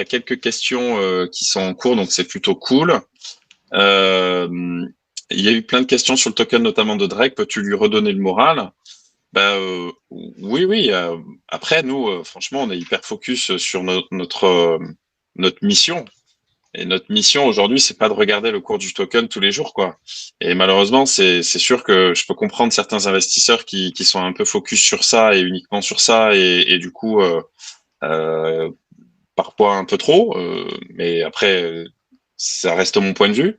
a quelques questions qui sont en cours, donc c'est plutôt cool. Euh, il y a eu plein de questions sur le token, notamment de Drake. Peux-tu lui redonner le moral? Oui, oui. Après, nous, franchement, on est hyper focus sur notre mission. Et notre mission aujourd'hui, c'est pas de regarder le cours du token tous les jours, quoi. Et malheureusement, c'est sûr que je peux comprendre certains investisseurs qui sont un peu focus sur ça et uniquement sur ça, et du coup, euh, parfois un peu trop. Mais après, ça reste mon point de vue.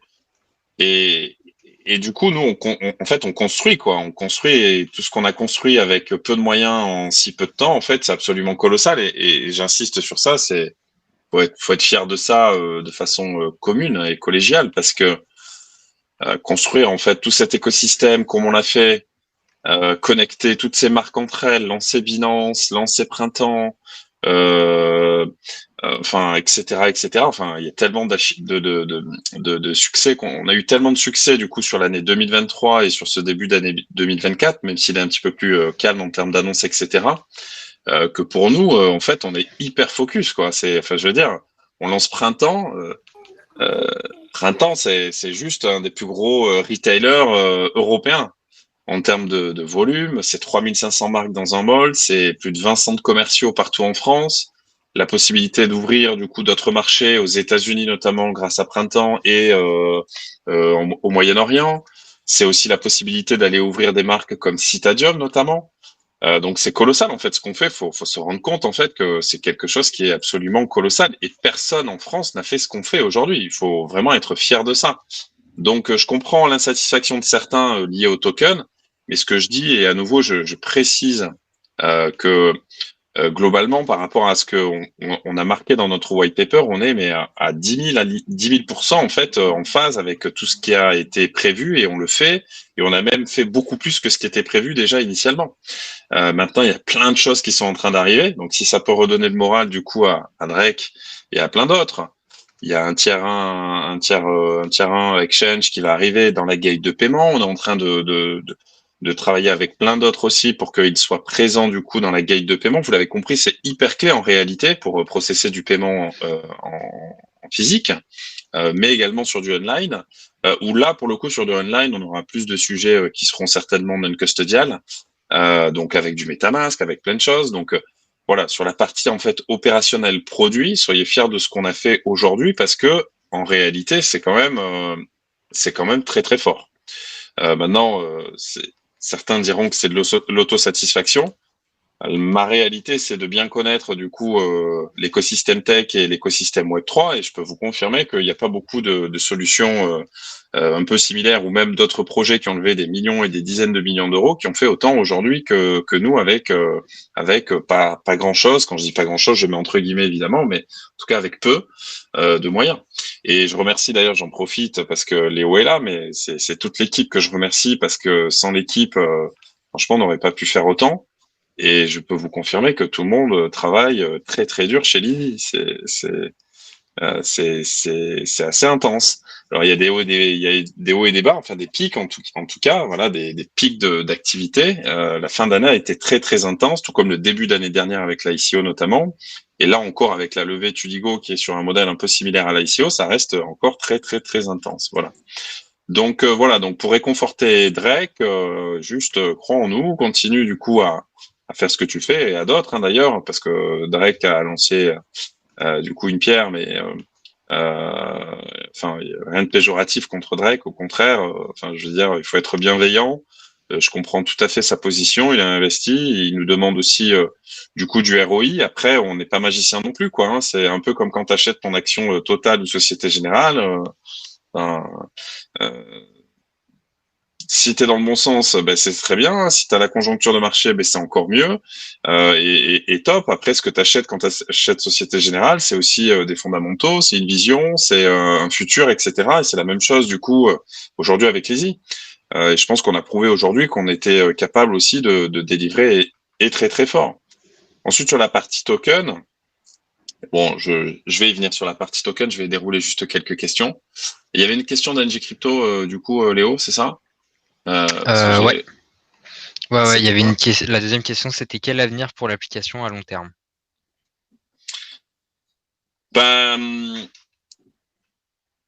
Et, et du coup, nous, en fait, on construit, quoi. On construit, et tout ce qu'on a construit avec peu de moyens en si peu de temps, en fait, c'est absolument colossal. Et j'insiste sur ça, faut être fier de ça de façon commune et collégiale, parce que construire en fait tout cet écosystème comme on l'a fait, connecter toutes ces marques entre elles, lancer Binance, lancer Printemps, euh, enfin, etc., etc. Enfin, il y a tellement de succès on a eu tellement de succès du coup sur l'année 2023 et sur ce début d'année 2024, même s'il est un petit peu plus calme en termes d'annonces, etc. Que pour nous, en fait, on est hyper focus, quoi. Enfin, je veux dire, on lance Printemps. Euh, Printemps, c'est juste un des plus gros retailers européens en termes de volume. C'est 3500 marques dans un mall, c'est plus de 20 centres commerciaux partout en France. La possibilité d'ouvrir du coup d'autres marchés aux États-Unis notamment grâce à Printemps et au Moyen-Orient. C'est aussi la possibilité d'aller ouvrir des marques comme Citadium notamment. Donc c'est colossal en fait ce qu'on fait. Faut se rendre compte en fait que c'est quelque chose qui est absolument colossal et personne en France n'a fait ce qu'on fait aujourd'hui. Il faut vraiment être fier de ça. Donc je comprends l'insatisfaction de certains liée au token, mais ce que je dis et à nouveau je précise que globalement, par rapport à ce qu'on a marqué dans notre white paper, on est mais à 10 000, 10 000% en fait en phase avec tout ce qui a été prévu et on le fait. Et on a même fait beaucoup plus que ce qui était prévu déjà initialement. Maintenant, il y a plein de choses qui sont en train d'arriver. Donc, si ça peut redonner le moral du coup à Drake et à plein d'autres, il y a un tiers 1 exchange qui va arriver dans la gate de paiement. On est en train de travailler avec plein d'autres aussi pour qu'ils soient présents du coup dans la gate de paiement. Vous l'avez compris, c'est hyper clé en réalité pour processer du paiement en physique, mais également sur du online. Où là, pour le coup, sur du online, on aura plus de sujets qui seront certainement non custodial, donc avec du MetaMask, avec plein de choses. Donc voilà, sur la partie en fait opérationnelle produit, soyez fiers de ce qu'on a fait aujourd'hui parce que en réalité, c'est quand même très très fort. Maintenant, certains diront que c'est de l'autosatisfaction. Ma réalité, c'est de bien connaître du coup l'écosystème tech et l'écosystème Web3, et je peux vous confirmer qu'il n'y a pas beaucoup de solutions un peu similaires ou même d'autres projets qui ont levé des millions et des dizaines de millions d'euros qui ont fait autant aujourd'hui que nous avec pas grand chose. Quand je dis pas grand chose, je mets entre guillemets évidemment, mais en tout cas avec peu de moyens. Et je remercie d'ailleurs, j'en profite parce que Léo est là, mais c'est toute l'équipe que je remercie parce que sans l'équipe, franchement, on n'aurait pas pu faire autant. Et je peux vous confirmer que tout le monde travaille très très dur chez Lily. C'est assez intense. Alors il y a des hauts et il y a des hauts et des bas, enfin des pics en tout cas, voilà, des pics d'activité. La fin d'année a été très très intense, tout comme le début d'année dernière avec l'ICO notamment. Et là encore avec la levée Tudigo qui est sur un modèle un peu similaire à l'ICO, ça reste encore très très très intense. Voilà. Donc voilà, donc pour réconforter Drake, juste crois en nous, continue du coup à faire ce que tu fais et à d'autres d'ailleurs, parce que Drake a lancé du coup une pierre, mais enfin rien de péjoratif contre Drake, au contraire, enfin je veux dire, il faut être bienveillant. Je comprends tout à fait sa position, il a investi, il nous demande aussi du coup du ROI. Après, on n'est pas magicien non plus, quoi. Hein. C'est un peu comme quand tu achètes ton action Total ou Société Générale. Ben, euh, si tu es dans le bon sens, ben, c'est très bien. Si tu as la conjoncture de marché, ben, c'est encore mieux et top. Après, ce que tu achètes quand tu achètes Société Générale, c'est aussi des fondamentaux, c'est une vision, c'est un futur, etc. Et c'est la même chose du coup aujourd'hui avec Easy. Et je pense qu'on a prouvé aujourd'hui qu'on était capable aussi de délivrer et très très fort. Ensuite, sur la partie token, bon, je vais y venir sur la partie token, je vais dérouler juste quelques questions. Il y avait une question d'Angie Crypto, du coup, Léo, c'est ça? Parce que Ouais, ouais, il y c'était avait quoi? la deuxième question, c'était quel avenir pour l'application à long terme? Ben,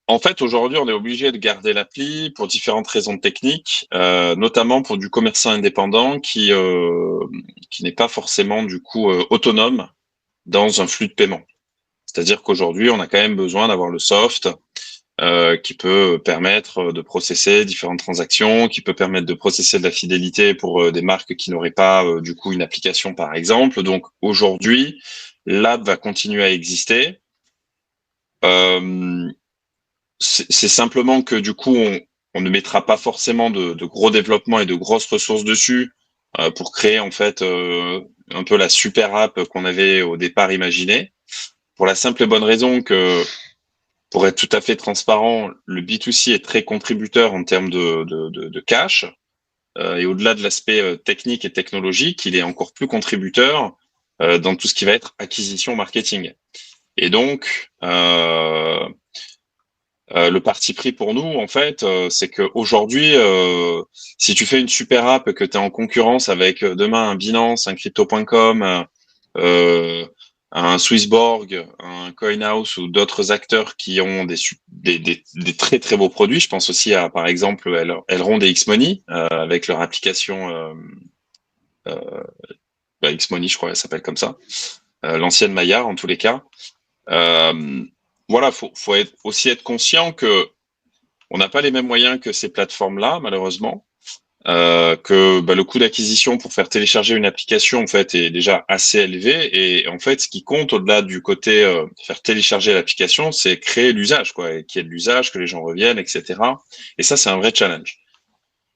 en fait, aujourd'hui, on est obligé de garder l'appli pour différentes raisons techniques, notamment pour du commerçant indépendant qui n'est pas forcément du coup autonome dans un flux de paiement. C'est-à-dire qu'aujourd'hui, on a quand même besoin d'avoir le soft qui peut permettre de processer différentes transactions, qui peut permettre de processer de la fidélité pour des marques qui n'auraient pas du coup une application, par exemple. Donc aujourd'hui, l'app va continuer à exister. Euh, c'est simplement que du coup, on ne mettra pas forcément de gros développement et de grosses ressources dessus pour créer en fait un peu la super app qu'on avait au départ imaginée. Pour la simple et bonne raison que, pour être tout à fait transparent, le B2C est très contributeur en termes de cash. Et au-delà de l'aspect technique et technologique, il est encore plus contributeur dans tout ce qui va être acquisition marketing. Et donc, le parti pris pour nous, en fait, c'est qu'aujourd'hui, si tu fais une super app, que tu es en concurrence avec demain un Binance, un Crypto.com, un Swissborg, un CoinHouse ou d'autres acteurs qui ont des très très beaux produits. Je pense aussi à, par exemple, Elrond et Xmoney avec leur application Xmoney, je crois, elle s'appelle comme ça, l'ancienne Maillard en tous les cas. Voilà, faut aussi être conscient que on n'a pas les mêmes moyens que ces plateformes-là, malheureusement. Que le coût d'acquisition pour faire télécharger une application en fait est déjà assez élevé et en fait ce qui compte au-delà du côté faire télécharger l'application, c'est créer l'usage quoi, et qu'il y ait de l'usage, que les gens reviennent, etc. Et ça c'est un vrai challenge.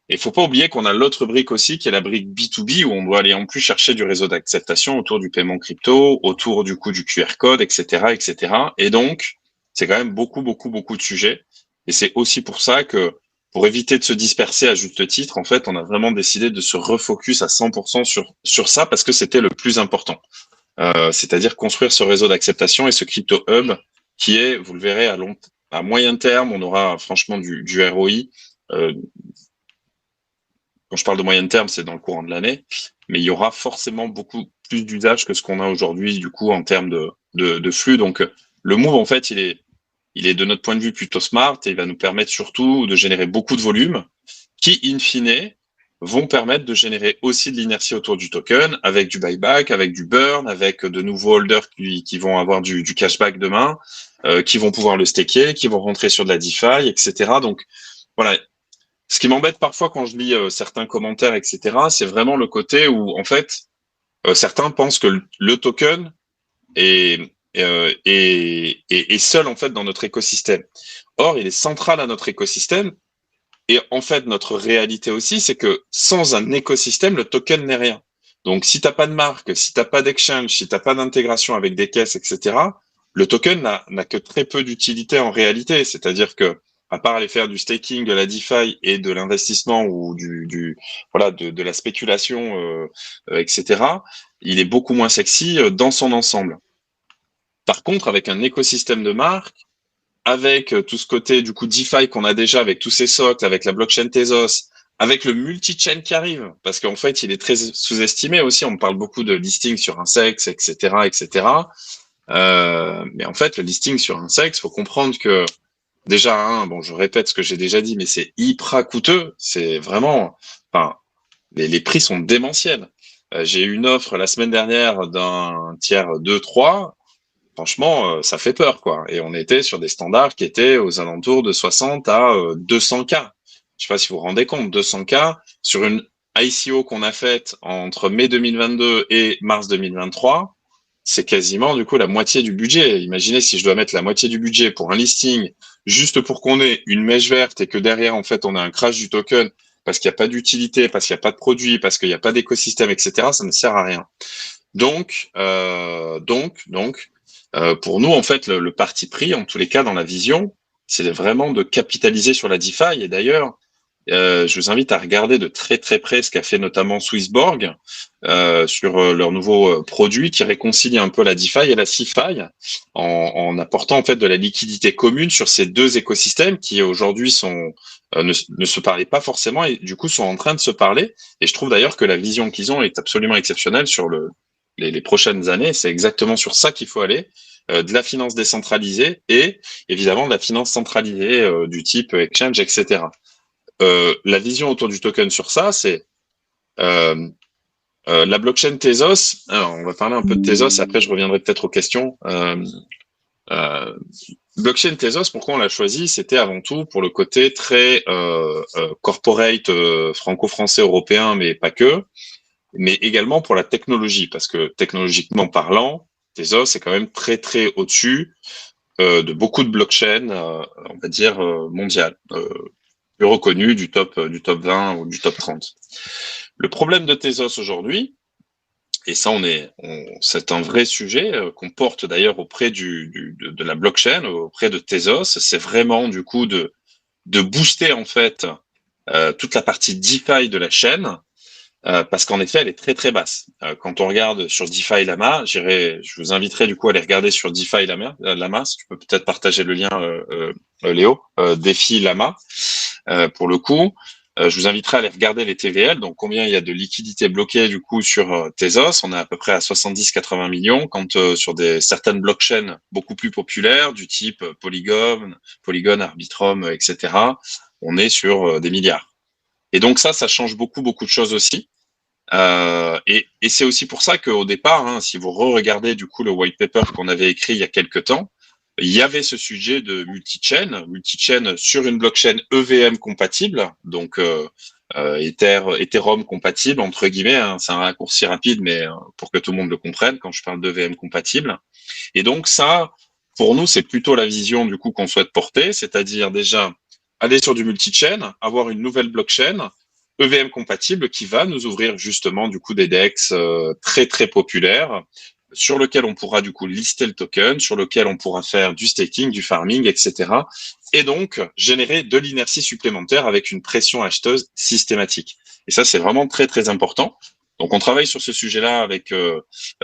Et il faut pas oublier qu'on a l'autre brique aussi qui est la brique B2B où on doit aller en plus chercher du réseau d'acceptation autour du paiement crypto, autour du coup du QR code, etc., etc. Et donc c'est quand même beaucoup de sujets. Et c'est aussi pour ça que pour éviter de se disperser à juste titre, en fait, on a vraiment décidé de se refocus à 100% sur ça parce que c'était le plus important. C'est-à-dire construire ce réseau d'acceptation et ce crypto hub qui est, vous le verrez, à moyen terme, on aura franchement du ROI. Euh, Quand je parle de moyen terme, c'est dans le courant de l'année, mais il y aura forcément beaucoup plus d'usage que ce qu'on a aujourd'hui, du coup, en termes de flux. Donc, le move, en fait, il est de notre point de vue plutôt smart et il va nous permettre surtout de générer beaucoup de volume qui, in fine, vont permettre de générer aussi de l'inertie autour du token avec du buyback, avec du burn, avec de nouveaux holders qui vont avoir du cashback demain, qui vont pouvoir le staker, qui vont rentrer sur de la DeFi, etc. Donc, voilà. Ce qui m'embête parfois quand je lis certains commentaires, etc., c'est vraiment le côté où, en fait, certains pensent que le token est seul, en fait, dans notre écosystème. Or, il est central à notre écosystème. Et en fait, notre réalité aussi, c'est que sans un écosystème, le token n'est rien. Donc, si t'as pas de marque, si t'as pas d'exchange, si t'as pas d'intégration avec des caisses, etc., le token n'a que très peu d'utilité en réalité. C'est-à-dire que, à part aller faire du staking, de la DeFi et de l'investissement ou voilà, de la spéculation, etc., il est beaucoup moins sexy dans son ensemble. Par contre, avec un écosystème de marque, avec tout ce côté du coup DeFi qu'on a déjà avec tous ces socles, avec la blockchain Tezos, avec le multi-chain qui arrive, parce qu'en fait, il est très sous-estimé aussi. On parle beaucoup de listing sur un sexe, etc., etc. Mais en fait, le listing sur un sexe, faut comprendre que déjà, bon, je répète ce que j'ai déjà dit, mais c'est hyper coûteux. C'est vraiment, enfin, les prix sont démentiels. J'ai eu une offre la semaine dernière d'un tiers 2-3. Franchement, ça fait peur, quoi. Et on était sur des standards qui étaient aux alentours de 60 à 200K. Je sais pas si vous vous rendez compte, 200K sur une ICO qu'on a faite entre mai 2022 et mars 2023, c'est quasiment du coup la moitié du budget. Imaginez si je dois mettre la moitié du budget pour un listing juste pour qu'on ait une mèche verte et que derrière, en fait, on a un crash du token parce qu'il n'y a pas d'utilité, parce qu'il n'y a pas de produit, parce qu'il n'y a pas d'écosystème, etc. Ça ne sert à rien. Donc, pour nous, en fait, le parti pris, en tous les cas, dans la vision, c'est vraiment de capitaliser sur la DeFi. Et d'ailleurs, je vous invite à regarder de très très près ce qu'a fait notamment Swissborg sur leur nouveau produit qui réconcilie un peu la DeFi et la CeFi en apportant en fait de la liquidité commune sur ces deux écosystèmes qui aujourd'hui ne se parlaient pas forcément et du coup sont en train de se parler. Et je trouve d'ailleurs que la vision qu'ils ont est absolument exceptionnelle sur les prochaines années. C'est exactement sur ça qu'il faut aller. de la finance décentralisée et évidemment de la finance centralisée du type exchange, etc. La vision autour du token sur ça, c'est la blockchain Tezos. Alors, on va parler un peu de Tezos. Après, je reviendrai peut-être aux questions. Euh, blockchain Tezos, pourquoi on l'a choisi? C'était avant tout pour le côté très corporate franco-français européen, mais pas que, mais également pour la technologie, parce que technologiquement parlant, Tezos est quand même très très au-dessus de beaucoup de blockchains, on va dire mondiales, plus reconnues du top 20 ou du top 30. Le problème de Tezos aujourd'hui, et ça, c'est un vrai sujet qu'on porte d'ailleurs auprès de la blockchain, auprès de Tezos. C'est vraiment du coup de booster en fait toute la partie DeFi de la chaîne, parce qu'en effet, elle est très très basse. Quand on regarde sur DeFi Lama, je vous inviterai du coup à aller regarder sur DeFi Lama. Si tu peux peut-être partager le lien, Léo, DeFi Lama, pour le coup. Je vous inviterai à aller regarder les TVL, donc combien il y a de liquidités bloquées du coup sur Tezos. On est à peu près à 70-80 millions, quand sur certaines blockchains beaucoup plus populaires, du type Polygon, Arbitrum, etc., on est sur des milliards. Et donc ça change beaucoup de choses aussi. Et c'est aussi pour ça qu'au départ, si vous regardez du coup le white paper qu'on avait écrit il y a quelques temps, il y avait ce sujet de multi-chain sur une blockchain EVM compatible, donc Ethereum compatible, entre guillemets, c'est un raccourci rapide, mais pour que tout le monde le comprenne quand je parle d'EVM compatible. Et donc ça, pour nous, c'est plutôt la vision du coup qu'on souhaite porter, c'est-à-dire déjà aller sur du multi-chain, avoir une nouvelle blockchain EVM compatible qui va nous ouvrir justement du coup des DEX très très populaires, sur lequel on pourra du coup lister le token, sur lequel on pourra faire du staking, du farming, etc. Et donc générer de l'inertie supplémentaire avec une pression acheteuse systématique. Et ça, c'est vraiment très très important. Donc on travaille sur ce sujet-là avec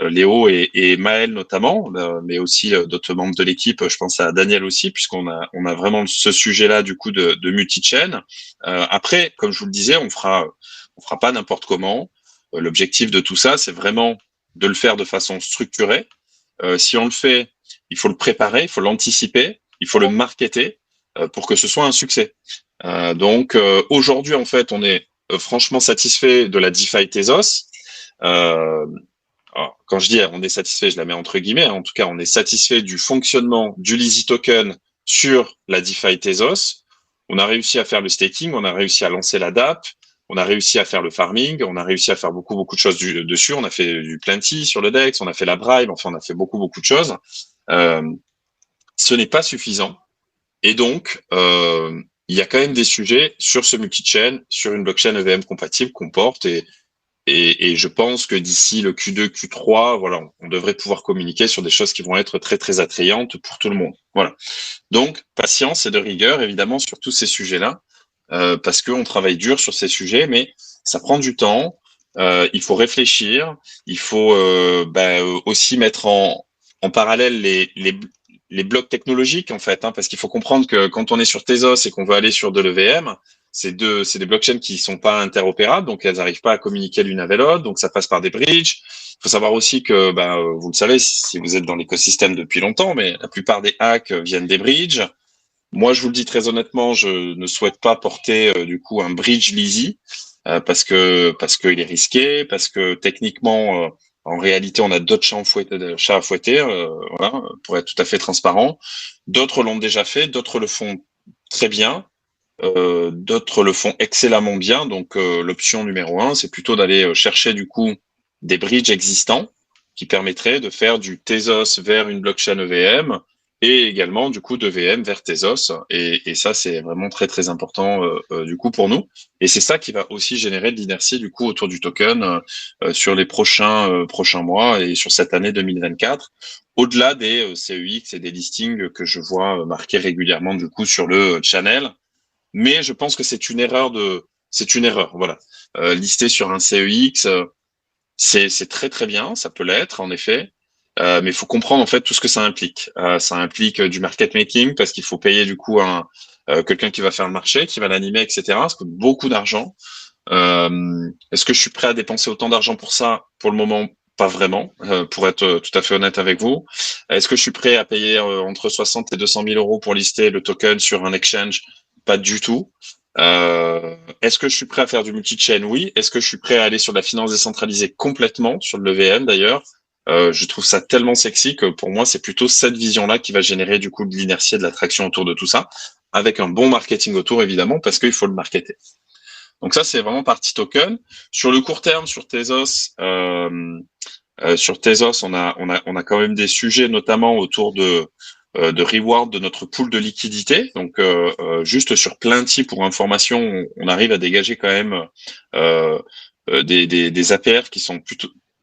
Léo et Maël notamment, mais aussi d'autres membres de l'équipe. Je pense à Daniel aussi, puisqu'on a vraiment ce sujet-là du coup de multi-chain. Après, comme je vous le disais, on fera pas n'importe comment. L'objectif de tout ça, c'est vraiment de le faire de façon structurée. Si on le fait, il faut le préparer, il faut l'anticiper, il faut le marketer pour que ce soit un succès. Donc aujourd'hui, en fait, on est franchement satisfait de la DeFi Tezos. Alors, quand je dis on est satisfait, je la mets entre guillemets. En tout cas, on est satisfait du fonctionnement du Lazy Token sur la DeFi Tezos. On a réussi à faire le staking, on a réussi à lancer la DApp, on a réussi à faire le farming, on a réussi à faire beaucoup de choses dessus. On a fait du plenty sur le DEX, on a fait la bribe, enfin on a fait beaucoup de choses. Ce n'est pas suffisant. Et donc, il y a quand même des sujets sur ce multi-chain, sur une blockchain EVM compatible qu'on porte. Et je pense que d'ici le Q2, Q3, voilà, on devrait pouvoir communiquer sur des choses qui vont être très, très attrayantes pour tout le monde. Voilà. Donc, patience et de rigueur, évidemment, sur tous ces sujets-là, parce qu'on travaille dur sur ces sujets, mais ça prend du temps. Il faut réfléchir. Il faut aussi mettre en parallèle les blocs technologiques, en fait, parce qu'il faut comprendre que quand on est sur Tezos et qu'on veut aller sur de l'EVM, c'est des blockchains qui sont pas interopérables, donc elles n'arrivent pas à communiquer l'une avec l'autre, donc ça passe par des bridges. Il faut savoir aussi que, vous le savez, si vous êtes dans l'écosystème depuis longtemps, mais la plupart des hacks viennent des bridges. Moi, je vous le dis très honnêtement, je ne souhaite pas porter du coup un bridge Lazy parce qu'il est risqué, parce que techniquement, en réalité, on a d'autres chats à fouetter, voilà, pour être tout à fait transparent. D'autres l'ont déjà fait, d'autres le font très bien. D'autres le font excellemment bien. Donc, l'option numéro 1, c'est plutôt d'aller chercher du coup des bridges existants qui permettraient de faire du Tezos vers une blockchain EVM et également du coup d'EVM vers Tezos. Et ça, c'est vraiment très très important du coup pour nous. Et c'est ça qui va aussi générer de l'inertie du coup autour du token sur les prochains mois et sur cette année 2024. Au-delà des CEX et des listings que je vois marqués régulièrement du coup sur le channel. Mais je pense que c'est une erreur, voilà. Lister sur un CEX, c'est très très bien, ça peut l'être en effet, mais il faut comprendre en fait tout ce que ça implique. Ça implique du market making parce qu'il faut payer du coup quelqu'un qui va faire le marché, qui va l'animer, etc. Ça coûte beaucoup d'argent. Est-ce que je suis prêt à dépenser autant d'argent pour ça? Pour le moment, pas vraiment, pour être tout à fait honnête avec vous. Est-ce que je suis prêt à payer entre 60 et 200 000 euros pour lister le token sur un exchange? Pas du tout. Est-ce que je suis prêt à faire du multi-chain? Oui. Est-ce que je suis prêt à aller sur la finance décentralisée complètement, sur le VM d'ailleurs? Je trouve ça tellement sexy que pour moi, c'est plutôt cette vision-là qui va générer du coup de l'inertie et de l'attraction autour de tout ça, avec un bon marketing autour évidemment, parce qu'il faut le marketer. Donc ça, c'est vraiment partie token. Sur le court terme, sur Tezos, on a quand même des sujets, notamment autour de reward de notre pool de liquidité. Donc, juste sur Plenty, pour information, on arrive à dégager quand même des APR qui sont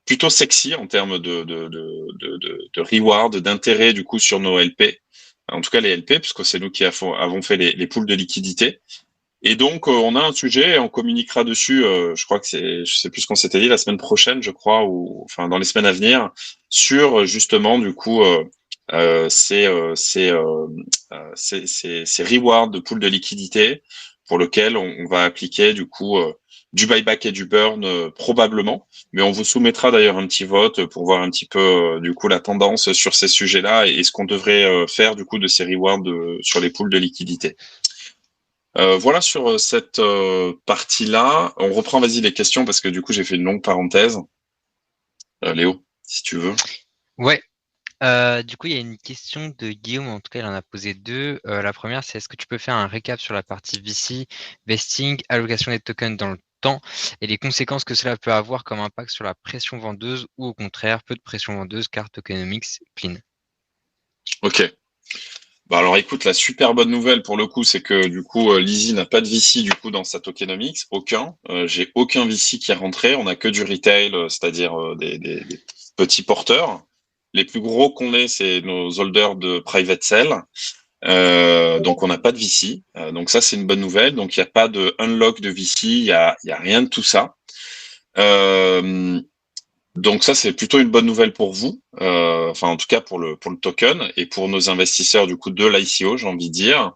plutôt sexy en termes de reward, d'intérêt du coup sur nos LP. En tout cas, les LP, puisque c'est nous qui avons fait les pools de liquidité. Et donc, on a un sujet, on communiquera dessus. Je crois que je sais plus ce qu'on s'était dit la semaine prochaine, je crois, ou enfin dans les semaines à venir, sur justement du coup ces rewards de pool de liquidité pour lequel on va appliquer du coup du buyback et du burn probablement. Mais on vous soumettra d'ailleurs un petit vote pour voir un petit peu du coup la tendance sur ces sujets-là et ce qu'on devrait faire du coup de ces rewards sur les pools de liquidité. Voilà sur cette partie-là. On reprend, vas-y, les questions parce que du coup, j'ai fait une longue parenthèse. Léo, si tu veux. Ouais. Du coup, il y a une question de Guillaume, en tout cas, il en a posé deux. La première, c'est est-ce que tu peux faire un récap sur la partie VC, vesting, allocation des tokens dans le temps et les conséquences que cela peut avoir comme impact sur la pression vendeuse ou au contraire, peu de pression vendeuse car tokenomics clean. Ok. Bah alors écoute, la super bonne nouvelle pour le coup, c'est que du coup, Lizzie n'a pas de VC du coup dans sa tokenomics, aucun. J'ai aucun VC qui est rentré, on a que du retail, c'est-à-dire des petits porteurs. Les plus gros qu'on ait, c'est nos holders de private sell. Donc on n'a pas de VC. Donc ça, c'est une bonne nouvelle. Donc il n'y a pas de unlock de VC, il y a rien de tout ça. Donc ça, c'est plutôt une bonne nouvelle pour vous, enfin en tout cas pour le token et pour nos investisseurs du coup de l'ICO, j'ai envie de dire.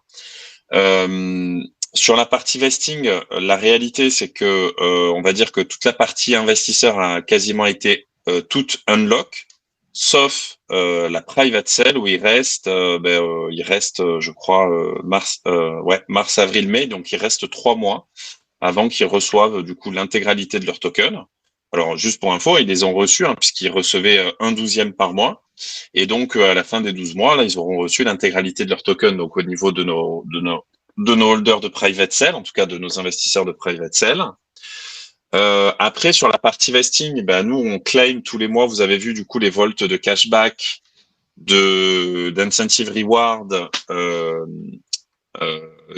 Sur la partie vesting, la réalité c'est que on va dire que toute la partie investisseur a quasiment été toute unlock, sauf la private sale où il reste, je crois mars, avril, mai, donc il reste 3 mois avant qu'ils reçoivent du coup l'intégralité de leur token. Alors, juste pour info, ils les ont reçus, puisqu'ils recevaient un 12e par mois. Et donc, à la fin des 12 mois, là, ils auront reçu l'intégralité de leur token, donc au niveau de nos holders de private sale, en tout cas de nos investisseurs de private sale. Après, sur la partie vesting, nous, on claim tous les mois, vous avez vu, du coup, les volts de cashback, d'incentive reward,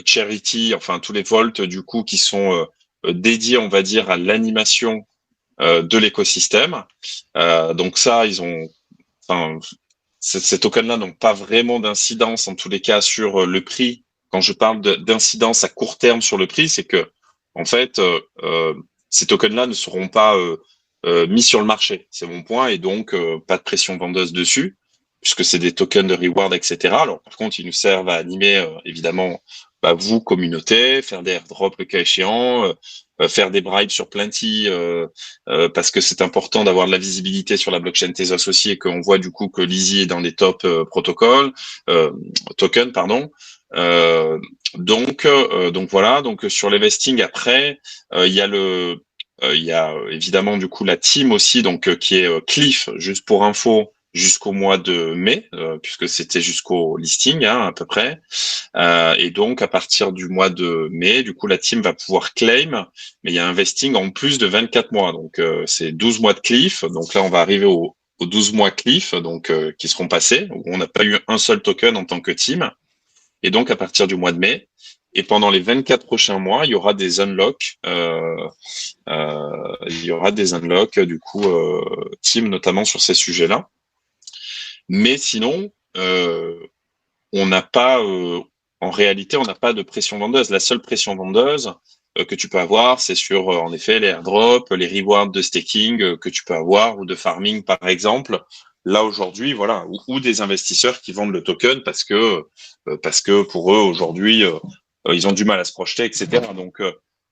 charity, enfin, tous les volts, du coup, qui sont dédiés, on va dire, à l'animation de l'écosystème. Donc ça, enfin, ces tokens-là n'ont pas vraiment d'incidence en tous les cas sur le prix. Quand je parle d'incidence à court terme sur le prix, c'est que en fait, ces tokens-là ne seront pas mis sur le marché. C'est mon point, et donc pas de pression vendeuse dessus, puisque c'est des tokens de reward, etc. Alors par contre, ils nous servent à animer évidemment vous, communauté, faire des airdrops le cas échéant, faire des bribes sur Plenty, parce que c'est important d'avoir de la visibilité sur la blockchain Tezos aussi, et qu'on voit du coup que Lizzie est dans les top protocoles, tokens, pardon. Donc voilà. Donc sur les vestings après, il y a évidemment du coup la team aussi, donc qui est Cliff, juste pour info, jusqu'au mois de mai, puisque c'était jusqu'au listing à peu près. Et donc, à partir du mois de mai, du coup, la team va pouvoir claim, mais il y a un vesting en plus de 24 mois. Donc, c'est 12 mois de cliff. Donc là, on va arriver aux 12 mois cliff, donc qui seront passés, où on n'a pas eu un seul token en tant que team. Et donc, à partir du mois de mai, et pendant les 24 prochains mois, il y aura des unlocks. Il y aura des unlocks, du coup, team, notamment sur ces sujets-là. Mais sinon, on n'a pas, en réalité, on n'a pas de pression vendeuse. La seule pression vendeuse que tu peux avoir, c'est sur, en effet, les airdrops, les rewards de staking que tu peux avoir, ou de farming, par exemple. Là, aujourd'hui, voilà, ou des investisseurs qui vendent le token parce que pour eux, aujourd'hui, ils ont du mal à se projeter, etc. Donc,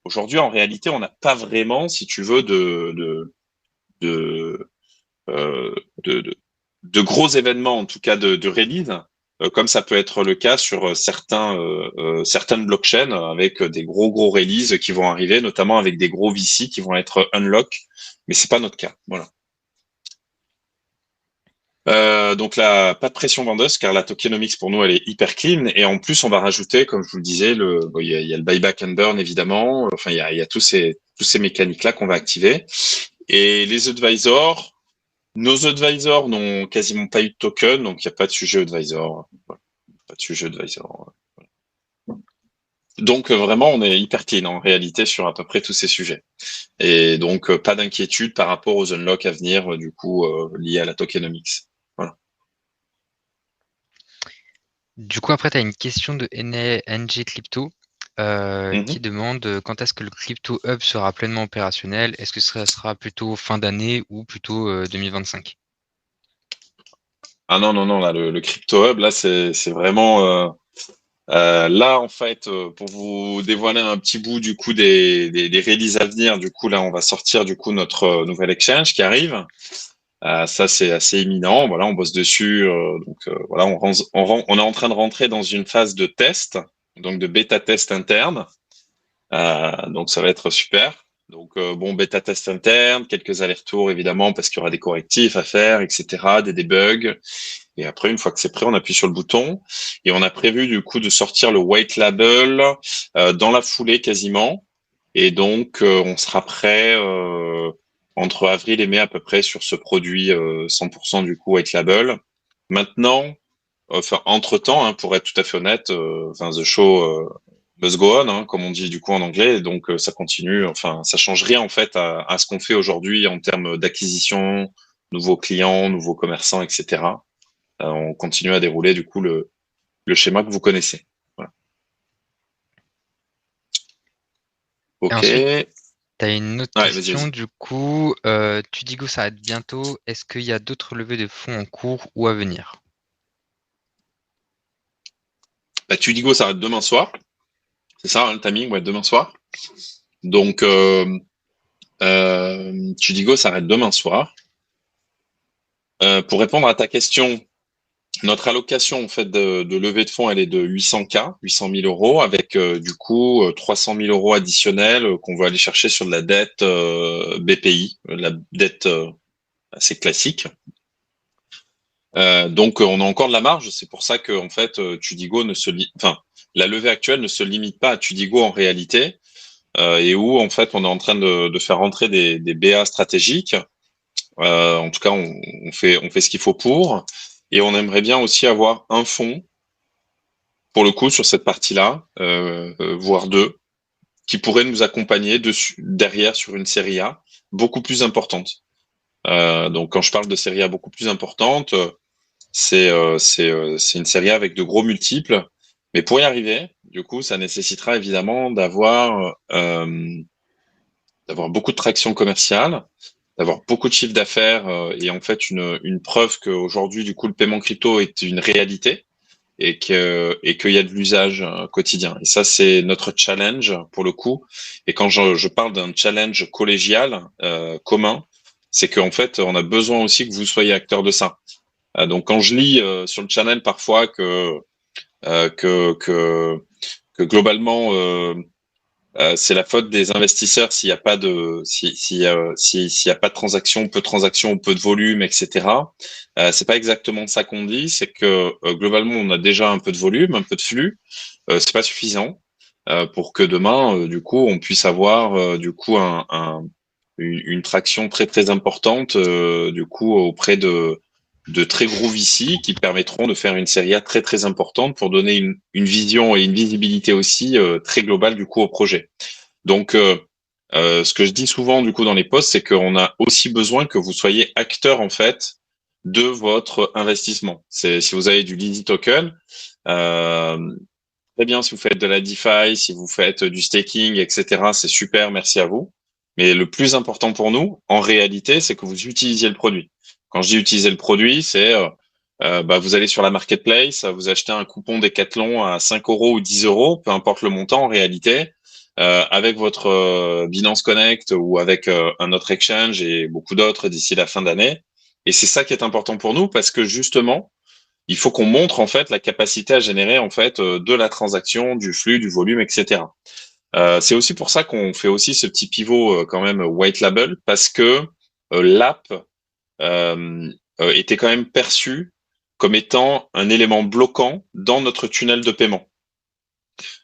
aujourd'hui, en réalité, on n'a pas vraiment, si tu veux, de, de gros événements, en tout cas de release, comme ça peut être le cas sur certaines blockchains avec des gros releases qui vont arriver, notamment avec des gros VC qui vont être unlock, mais c'est pas notre cas. Voilà. Donc là, pas de pression vendeuse car la tokenomics pour nous elle est hyper clean et en plus on va rajouter, comme je vous le disais, il y a le buyback and burn évidemment. Enfin il y a tous ces mécaniques là qu'on va activer et les advisors. Nos advisors n'ont quasiment pas eu de token, donc il n'y a pas de sujet advisor. Voilà. Pas de sujet advisor. Donc vraiment, on est hyper clean en réalité sur à peu près tous ces sujets. Et donc pas d'inquiétude par rapport aux unlocks à venir, du coup, liés à la tokenomics. Voilà. Du coup, après, tu as une question de NG Crypto qui demande quand est-ce que le Crypto Hub sera pleinement opérationnel? Est-ce que ça sera plutôt fin d'année ou plutôt 2025? Ah non, là, le Crypto Hub, là, c'est vraiment... là, en fait, pour vous dévoiler un petit bout du coup des releases à venir, du coup, là, on va sortir du coup notre nouvelle exchange qui arrive. Ça, c'est assez imminent. Voilà, on bosse dessus. Voilà, on est en train de rentrer dans une phase de test, donc de bêta test interne. Donc, ça va être super. Donc, bon, bêta test interne, quelques allers-retours évidemment parce qu'il y aura des correctifs à faire, etc., des debugs. Et après, une fois que c'est prêt, on appuie sur le bouton. Et on a prévu du coup de sortir le white label dans la foulée quasiment. Et donc, on sera prêt entre avril et mai à peu près sur ce produit 100% du coup white label. Maintenant, enfin entre-temps, hein, pour être tout à fait honnête, the show must go on, hein, comme on dit du coup en anglais. Et donc, ça continue. Enfin, ça change rien en fait à ce qu'on fait aujourd'hui en termes d'acquisition, nouveaux clients, nouveaux commerçants, etc. On continue à dérouler du coup le schéma que vous connaissez. Voilà. Et Ok. ensuite, tu as une autre Ouais, question, vas-y. du coup, Tudigo s'arrête bientôt. Est-ce qu'il y a d'autres levées de fonds en cours ou à venir? Bah, Tudigo s'arrête demain soir. C'est ça, hein, le timing, ouais, demain soir. Donc, Tudigo s'arrête demain soir. Pour répondre à ta question, notre allocation en fait de levée de fonds, elle est de 800K, 800 000 euros, avec du coup 300 000 euros additionnels qu'on va aller chercher sur de la dette BPI, la dette assez classique. Donc on a encore de la marge, c'est pour ça que en fait Tudigo enfin la levée actuelle ne se limite pas à Tudigo en réalité, et où en fait on est en train de faire rentrer des BA stratégiques. En tout cas, on fait ce qu'il faut pour. Et on aimerait bien aussi avoir un fonds, pour le coup, sur cette partie-là, voire deux, qui pourraient nous accompagner derrière sur une série A beaucoup plus importante. Donc, quand je parle de série A beaucoup plus importante, c'est une série A avec de gros multiples. Mais pour y arriver, du coup, ça nécessitera évidemment d'avoir beaucoup de traction commerciale, d'avoir beaucoup de chiffre d'affaires et en fait une preuve qu'aujourd'hui, du coup, le paiement crypto est une réalité et qu'il y a de l'usage quotidien. Et ça, c'est notre challenge pour le coup. Et quand je parle d'un challenge collégial commun, c'est qu'en fait, on a besoin aussi que vous soyez acteur de ça. Donc, quand je lis sur le channel parfois euh, que, que, que globalement c'est la faute des investisseurs s'il n'y a pas de s'il y a pas de transactions, peu de transactions, peu de volume, etc. C'est pas exactement ça qu'on dit. C'est que globalement on a déjà un peu de volume, un peu de flux. C'est pas suffisant pour que demain du coup on puisse avoir du coup une traction très importante du coup auprès de très gros VC qui permettront de faire une série A très importante pour donner une vision et une visibilité aussi très globale du coup au projet. Donc, ce que je dis souvent du coup dans les posts, c'est qu'on a aussi besoin que vous soyez acteur en fait de votre investissement. C'est si vous avez du Lizzy Token, euh, très bien si vous faites de la DeFi, si vous faites du staking, etc. C'est super, merci à vous. Mais le plus important pour nous, en réalité, c'est que vous utilisiez le produit. Quand je dis utiliser le produit, c'est vous allez sur la marketplace, vous achetez un coupon Decathlon à 5 euros ou 10 euros, peu importe le montant en réalité, avec votre Binance Connect ou avec un autre exchange et beaucoup d'autres d'ici la fin d'année. Et c'est ça qui est important pour nous parce que justement, il faut qu'on montre en fait la capacité à générer en fait de la transaction, du flux, du volume, etc. C'est aussi pour ça qu'on fait aussi ce petit pivot quand même white label parce que l'app était quand même perçue comme étant un élément bloquant dans notre tunnel de paiement.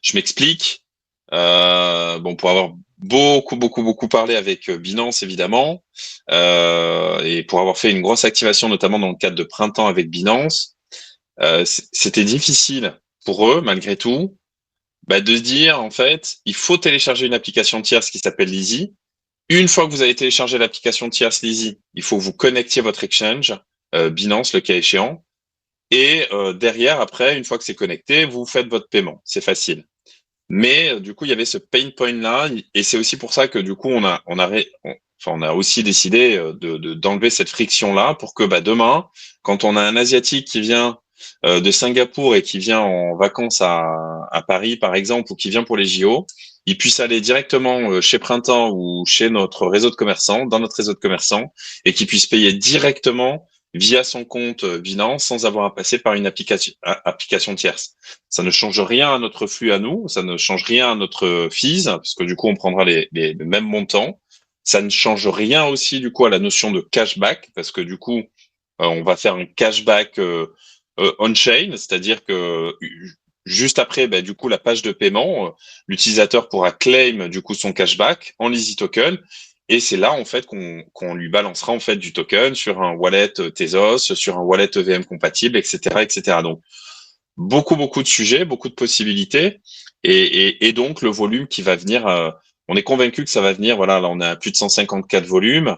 Je m'explique. Bon, pour avoir beaucoup parlé avec Binance, évidemment, et pour avoir fait une grosse activation, notamment dans le cadre de printemps avec Binance, c'était difficile pour eux, malgré tout, de se dire, en fait, il faut télécharger une application tierce qui s'appelle Lizzy. Une fois que vous avez téléchargé l'application tierce Lizzy, il faut que vous connectiez votre exchange, Binance, le cas échéant, et derrière, après, une fois que c'est connecté, vous faites votre paiement. C'est facile. Mais du coup, il y avait ce pain point là, et c'est aussi pour ça que du coup, on a aussi décidé d'enlever cette friction là pour que demain, quand on a un Asiatique qui vient de Singapour et qui vient en vacances à Paris, par exemple, ou qui vient pour les JO, il puisse aller directement chez Printemps ou chez notre réseau de commerçants, dans notre réseau de commerçants, et qu'il puisse payer directement via son compte Binance sans avoir à passer par une application tierce. Ça ne change rien à notre flux à nous, ça ne change rien à notre fees, parce que du coup, on prendra les mêmes montants. Ça ne change rien aussi, du coup, à la notion de cashback, parce que du coup, on va faire un cashback on-chain, c'est-à-dire que juste après, du coup, la page de paiement, l'utilisateur pourra claim, du coup, son cashback en Lizzy Token. Et c'est là, en fait, qu'on lui balancera, en fait, du token sur un wallet Tezos, sur un wallet EVM compatible, etc., etc. Donc, beaucoup de sujets, beaucoup de possibilités, et donc le volume qui va venir, on est convaincu que ça va venir. Voilà, là on est à plus de 154 volumes.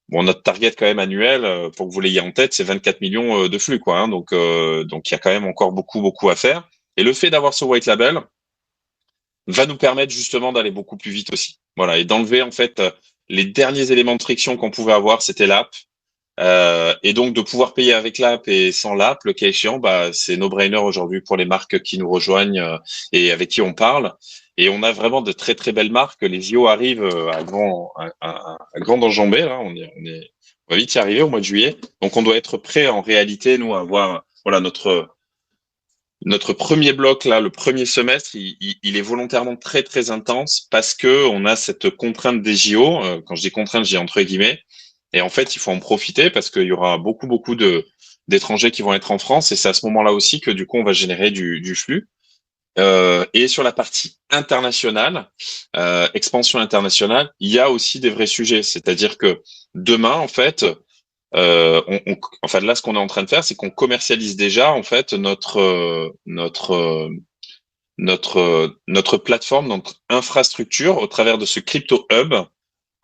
Bon, notre target quand même annuel, pour que vous l'ayez en tête, c'est 24 millions de flux, quoi. Hein. Donc il y a quand même encore beaucoup à faire. Et le fait d'avoir ce white label va nous permettre justement d'aller beaucoup plus vite aussi. Voilà, et d'enlever en fait les derniers éléments de friction qu'on pouvait avoir, c'était l'app. Et donc de pouvoir payer avec l'app et sans l'app, le cas échéant, c'est no-brainer aujourd'hui pour les marques qui nous rejoignent et avec qui on parle. Et on a vraiment de très belles marques. Les JO arrivent à grande enjambée. Là, on va vite y arriver au mois de juillet. Donc on doit être prêt en réalité, nous, à avoir voilà notre premier bloc là, le premier semestre, il est volontairement très intense parce que on a cette contrainte des JO. Quand je dis contrainte, j'ai entre guillemets. Et en fait, il faut en profiter parce qu'il y aura beaucoup d'étrangers qui vont être en France et c'est à ce moment-là aussi que du coup on va générer du flux. Et sur la partie internationale, expansion internationale, il y a aussi des vrais sujets. C'est-à-dire que demain, en fait, enfin là, ce qu'on est en train de faire, c'est qu'on commercialise déjà en fait notre plateforme, notre infrastructure au travers de ce crypto hub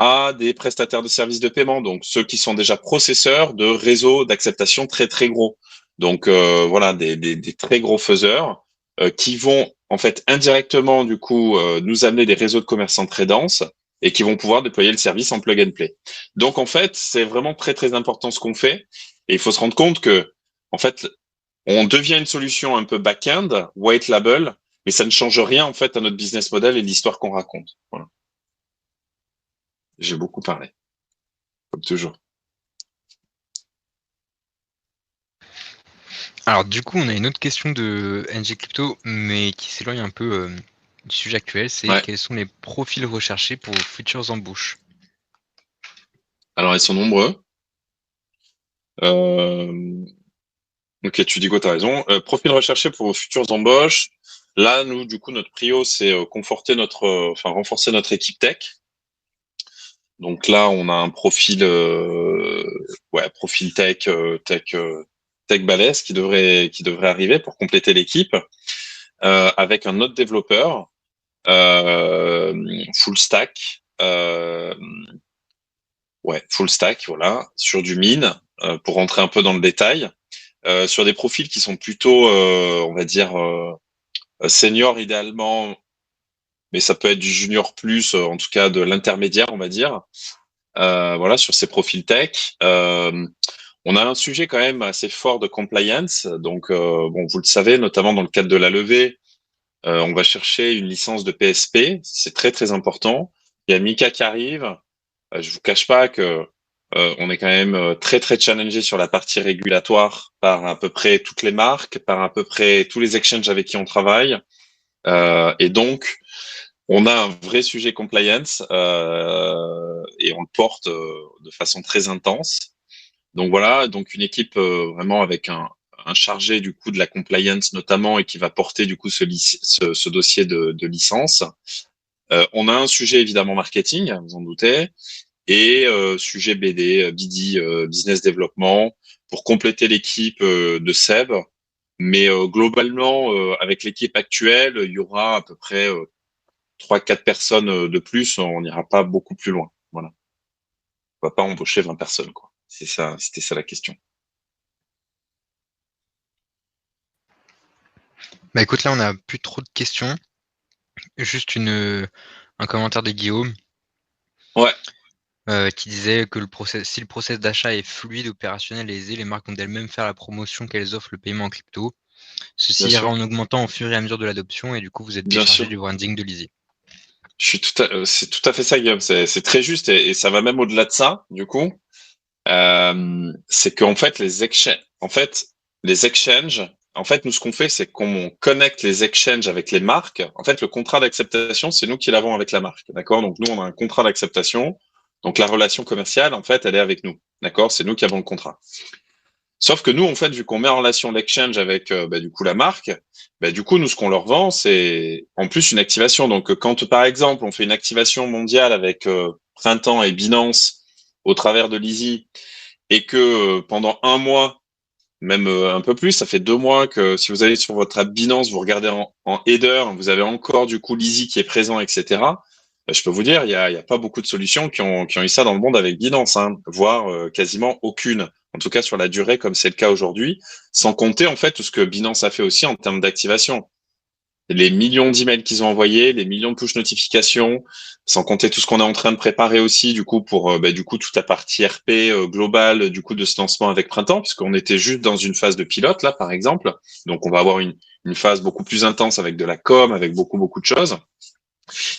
à des prestataires de services de paiement, donc ceux qui sont déjà processeurs de réseaux d'acceptation très gros. Donc voilà, des très gros faiseurs qui vont en fait indirectement du coup nous amener des réseaux de commerçants très denses et qui vont pouvoir déployer le service en plug and play. Donc en fait, c'est vraiment très important ce qu'on fait et il faut se rendre compte que en fait, on devient une solution un peu back-end, white label, mais ça ne change rien en fait à notre business model et l'histoire qu'on raconte. Voilà. J'ai beaucoup parlé, comme toujours. Alors du coup, on a une autre question de NG Crypto, mais qui s'éloigne un peu du sujet actuel, c'est Ouais. quels sont les profils recherchés pour vos futures embauches? Alors, ils sont nombreux. Ok, tu dis quoi, t'as raison. Profil recherché pour vos futures embauches. Là, nous, du coup, notre prio, c'est renforcer notre équipe tech. Donc là, on a un profil, profil tech balèze qui devrait arriver pour compléter l'équipe, avec un autre développeur, full stack, full stack, voilà, sur du mine, pour rentrer un peu dans le détail. Sur des profils qui sont plutôt, on va dire, seniors idéalement, mais ça peut être du junior plus, en tout cas de l'intermédiaire, on va dire. Voilà, sur ces profils tech. On a un sujet quand même assez fort de compliance. Donc, bon, vous le savez, notamment dans le cadre de la levée, on va chercher une licence de PSP. C'est très important. Il y a Mika qui arrive. Je vous cache pas que on est quand même très très challengé sur la partie régulatoire par à peu près toutes les marques, par à peu près tous les exchanges avec qui on travaille. Et donc, on a un vrai sujet compliance et on le porte de façon très intense. Donc voilà, donc une équipe vraiment avec un chargé du coup de la compliance notamment et qui va porter du coup ce dossier de licence. On a un sujet évidemment marketing, vous en doutez, et sujet BD, business development, pour compléter l'équipe de Seb. Mais globalement, avec l'équipe actuelle, il y aura à peu près 3-4 personnes de plus. On n'ira pas beaucoup plus loin. Voilà. On va pas embaucher 20 personnes, quoi. C'est ça, c'était ça la question. Bah écoute, là, on n'a plus trop de questions. Juste un commentaire de Guillaume Ouais, qui disait que si le process d'achat est fluide, opérationnel et aisé, les marques vont d'elles-mêmes faire la promotion qu'elles offrent le paiement en crypto. bien Ceci ira sûr, en augmentant au fur et à mesure de l'adoption et du coup, vous êtes bien déchargé sûr. du branding de Lizzy. C'est tout à fait ça, Guillaume. C'est très juste et ça va même au-delà de ça, du coup. C'est qu'en fait, les exchanges, en fait, nous, ce qu'on fait, c'est qu'on connecte les exchanges avec les marques. En fait, le contrat d'acceptation, c'est nous qui l'avons avec la marque. D'accord? Donc, nous, on a un contrat d'acceptation. Donc, la relation commerciale, en fait, elle est avec nous. D'accord? C'est nous qui avons le contrat. Sauf que nous, en fait, vu qu'on met en relation l'exchange avec du coup la marque, du coup, nous, ce qu'on leur vend, c'est en plus une activation. Donc, quand par exemple, on fait une activation mondiale avec Printemps et Binance au travers de l'Easy, et que pendant un mois, même un peu plus, ça fait 2 mois que si vous allez sur votre app Binance, vous regardez en header, vous avez encore du coup l'Easy qui est présent, etc. Je peux vous dire, il y a pas beaucoup de solutions qui ont eu ça dans le monde avec Binance, hein, voire quasiment aucune. En tout cas sur la durée, comme c'est le cas aujourd'hui, sans compter en fait tout ce que Binance a fait aussi en termes d'activation. Les millions d'emails qu'ils ont envoyés, les millions de push notifications, sans compter tout ce qu'on est en train de préparer aussi, du coup, pour du coup toute la partie RP globale, du coup, de ce lancement avec Printemps, puisqu'on était juste dans une phase de pilote, là, par exemple. Donc, on va avoir une phase beaucoup plus intense avec de la com, avec beaucoup de choses.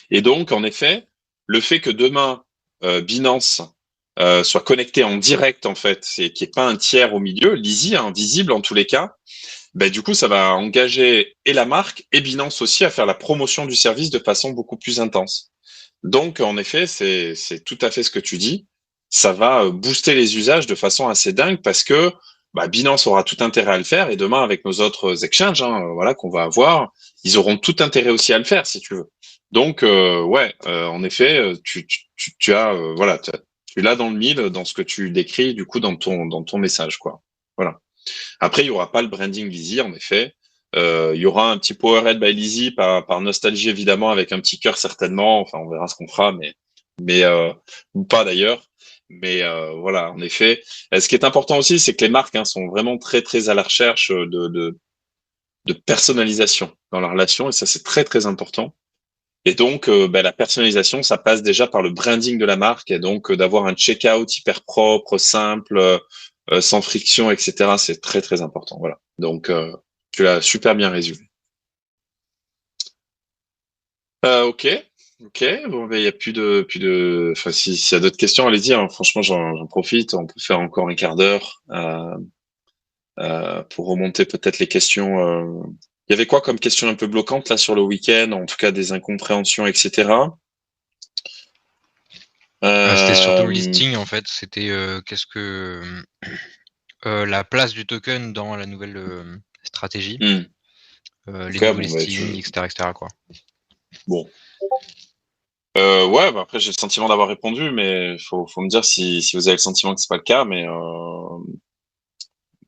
Et donc, en effet, le fait que demain, Binance soit connecté en direct, en fait, c'est qu'il n'y ait pas un tiers au milieu, Lizzy, hein, visible en tous les cas, du coup, ça va engager et la marque et Binance aussi à faire la promotion du service de façon beaucoup plus intense. Donc, en effet, c'est tout à fait ce que tu dis. Ça va booster les usages de façon assez dingue parce que Binance aura tout intérêt à le faire et demain, avec nos autres exchanges, hein, voilà, qu'on va avoir, ils auront tout intérêt aussi à le faire, si tu veux. Donc, ouais, en effet, tu as, voilà, tu l'as dans le mille dans ce que tu décris, du coup, dans ton message, quoi. Voilà. Après, il y aura pas le branding Lizzy, en effet. Il y aura un petit Powerhead by Lizzy par nostalgie, évidemment, avec un petit cœur certainement. Enfin, on verra ce qu'on fera, mais ou pas d'ailleurs. Mais voilà, en effet. Ce qui est important aussi, c'est que les marques sont vraiment très, très à la recherche de personnalisation dans la relation. Et ça, c'est très, très important. Et donc, la personnalisation, ça passe déjà par le branding de la marque et donc d'avoir un checkout hyper propre, simple, sans friction, etc. C'est très, très important. Voilà. Donc, tu l'as super bien résumé. Ok. Ok. Bon, il y a enfin, s'il y a d'autres questions, allez-y, hein. Franchement, j'en profite. On peut faire encore un quart d'heure pour remonter peut-être les questions. Il y avait quoi comme question un peu bloquante là sur le week-end, en tout cas des incompréhensions, etc. C'était surtout le Euh, listing en fait. C'était qu'est-ce que la place du token dans la nouvelle stratégie, hmm. les Ok, nouveaux bon, listings, etc., quoi. bon. Ouais, après j'ai le sentiment d'avoir répondu, mais faut me dire si vous avez le sentiment que c'est pas le cas. Mais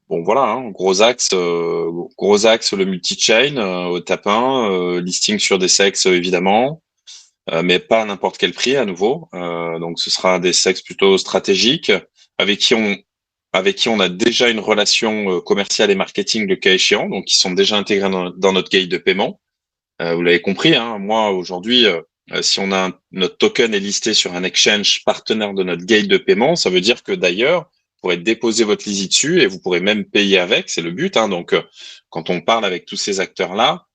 bon, voilà, hein, gros axe, le multi-chain au tapin, listing sur des sexes évidemment, mais pas à n'importe quel prix à nouveau. Donc ce sera des sexes plutôt stratégiques avec qui on avec qui on a déjà une relation commerciale et marketing le cas échéant, donc qui sont déjà intégrés dans notre grille de paiement. Vous l'avez compris, hein, moi aujourd'hui, si notre token est listé sur un exchange partenaire de notre gate de paiement, ça veut dire que d'ailleurs, vous pourrez déposer votre Lizzy dessus et vous pourrez même payer avec, c'est le but, hein. Donc, quand on parle avec tous ces acteurs-là,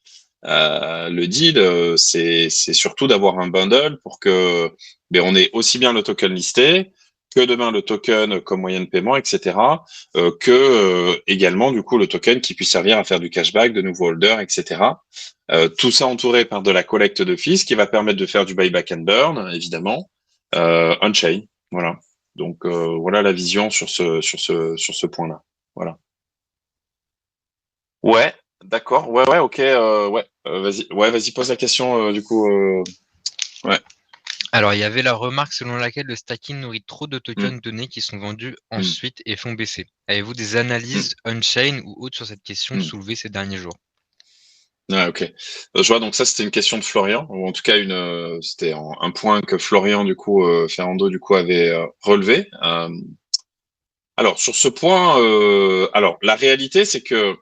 le deal, c'est surtout d'avoir un bundle pour que on ait aussi bien le token listé, que demain le token comme moyen de paiement, etc. Également du coup le token qui puisse servir à faire du cashback, de nouveaux holders, etc. Tout ça entouré par de la collecte de fees qui va permettre de faire du buyback and burn, évidemment, on-chain. Voilà. Donc voilà la vision sur ce point-là. Voilà. Ouais, d'accord. Ouais, ouais, ok. Ouais, vas-y. Ouais, vas-y, pose la question du coup. Ouais. Alors, il y avait la remarque selon laquelle le stacking nourrit trop de Mm, tokens donnés qui sont vendus mm, ensuite et font baisser. Avez-vous des mm, analyses on-chain ou autres sur cette question mm. soulevée ces derniers jours? Ouais, ok. Je vois. Donc ça, c'était une question de Florian, ou en tout cas c'était un point que Florian du coup, Ferrando du coup avait relevé. Alors sur ce point, alors la réalité, c'est que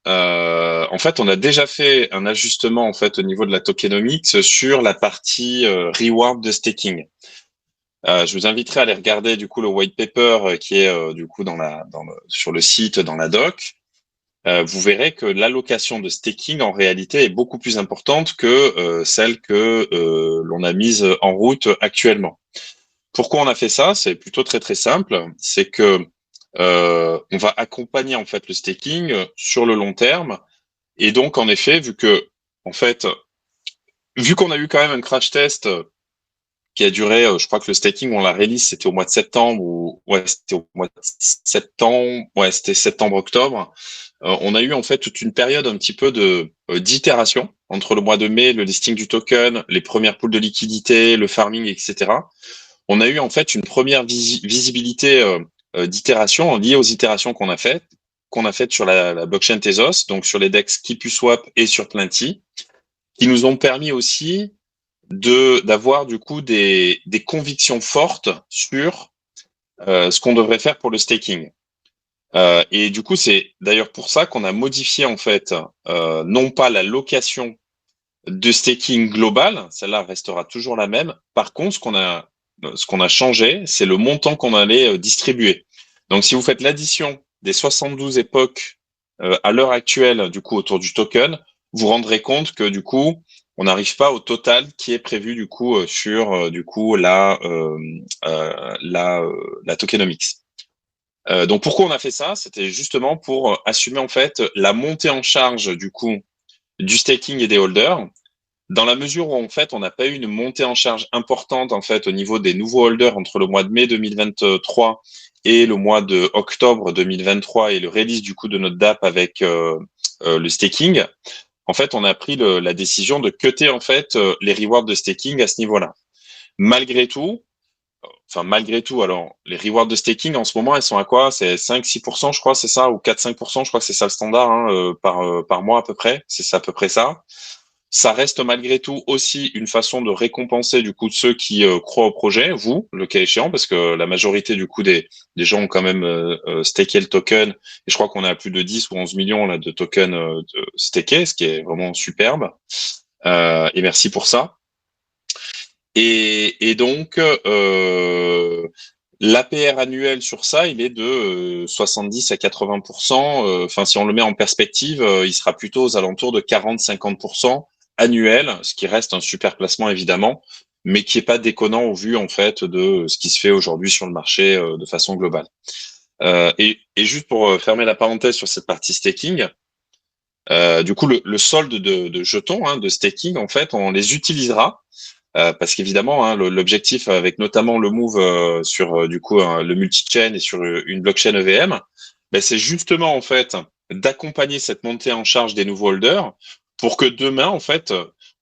en fait, on a déjà fait un ajustement en fait au niveau de la tokenomics sur la partie reward de staking. Je vous inviterai à aller regarder du coup le white paper qui est du coup sur le site, dans la doc. Vous verrez que l'allocation de staking en réalité est beaucoup plus importante que celle que l'on a mise en route actuellement. Pourquoi on a fait ça? C'est plutôt très très simple. C'est que on va accompagner en fait le staking sur le long terme. Et donc en effet, en fait, vu qu'on a eu quand même un crash test qui a duré, je crois que le staking, on l'a release, c'était au mois de septembre, ou ouais, c'était au mois de septembre, ouais, c'était septembre-octobre. On a eu en fait toute une période un petit peu de d'itération entre le mois de mai, le listing du token, les premières poules de liquidité, le farming, etc. On a eu en fait une première visibilité d'itération liée aux itérations qu'on a faites sur la blockchain Tezos, donc sur les DEX KeePuSwap et sur Plenty, qui nous ont permis aussi d'avoir du coup des convictions fortes sur ce qu'on devrait faire pour le staking. Et du coup, c'est d'ailleurs pour ça qu'on a modifié en fait non pas la location de staking global, celle-là restera toujours la même. Par contre, ce qu'on a changé, c'est le montant qu'on allait distribuer. Donc, si vous faites l'addition des 72 époques à l'heure actuelle, du coup, autour du token, vous rendrez compte que du coup, on n'arrive pas au total qui est prévu du coup sur du coup la tokenomics. Donc pourquoi on a fait ça? C'était justement pour assumer en fait la montée en charge du coup du staking et des holders, dans la mesure où en fait on n'a pas eu une montée en charge importante en fait au niveau des nouveaux holders entre le mois de mai 2023 et le mois de octobre 2023 et le release du coup de notre DApp avec le staking. En fait, on a pris la décision de cutter en fait les rewards de staking à ce niveau-là. Malgré tout, malgré tout, alors les rewards de staking en ce moment, elles sont à quoi? C'est 5-6%, je crois, c'est ça, ou 4-5%, je crois que c'est ça le standard hein, par mois à peu près. C'est à peu près ça. Ça reste malgré tout aussi une façon de récompenser du coup ceux qui croient au projet, vous, le cas échéant, parce que la majorité du coup des gens ont quand même staké le token. Et je crois qu'on est à plus de 10 ou 11 millions là, de tokens stakés, ce qui est vraiment superbe. Et merci pour ça. Et donc, l'APR annuel sur ça, il est de 70 à 80%. Enfin, si on le met en perspective, il sera plutôt aux alentours de 40-50% annuel, ce qui reste un super placement évidemment, mais qui est pas déconnant au vu en fait de ce qui se fait aujourd'hui sur le marché de façon globale. Et juste pour fermer la parenthèse sur cette partie staking, du coup, le solde de jetons hein, de staking, en fait, on les utilisera parce qu'évidemment, hein, l'objectif avec notamment le move sur du coup le multi-chain et sur une blockchain EVM, ben, c'est justement en fait d'accompagner cette montée en charge des nouveaux holders pour que demain, en fait,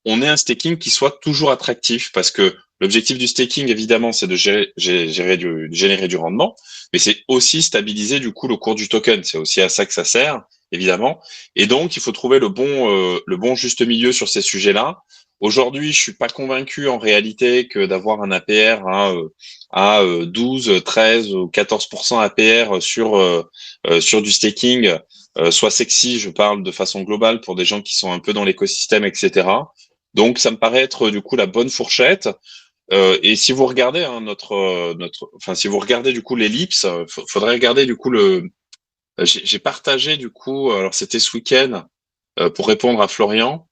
on ait un staking qui soit toujours attractif parce que l'objectif du staking, évidemment, c'est de générer du rendement, mais c'est aussi stabiliser du coup le cours du token. C'est aussi à ça que ça sert, évidemment. Et donc, il faut trouver le bon juste milieu sur ces sujets-là. Aujourd'hui, je suis pas convaincu en réalité que d'avoir un APR à 12, 13 ou 14% APR sur du staking soit sexy. Je parle de façon globale pour des gens qui sont un peu dans l'écosystème, etc. Donc, ça me paraît être du coup la bonne fourchette. Et si vous regardez hein, enfin si vous regardez du coup l'ellipse, faudrait regarder du coup j'ai partagé du coup, alors c'était ce week-end pour répondre à Florian.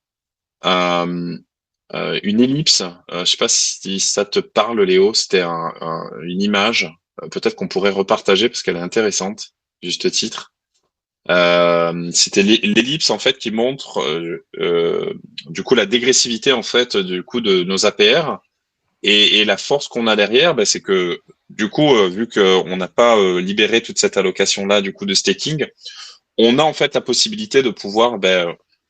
Euh, une ellipse. Je sais pas si ça te parle, Léo. C'était une image. peut-être qu'on pourrait repartager parce qu'elle est intéressante, juste titre. C'était l'ellipse en fait qui montre du coup la dégressivité en fait du coup de nos APR et la force qu'on a derrière, ben, c'est que du coup vu qu'on n'a pas libéré toute cette allocation là du coup de staking, on a en fait la possibilité de pouvoir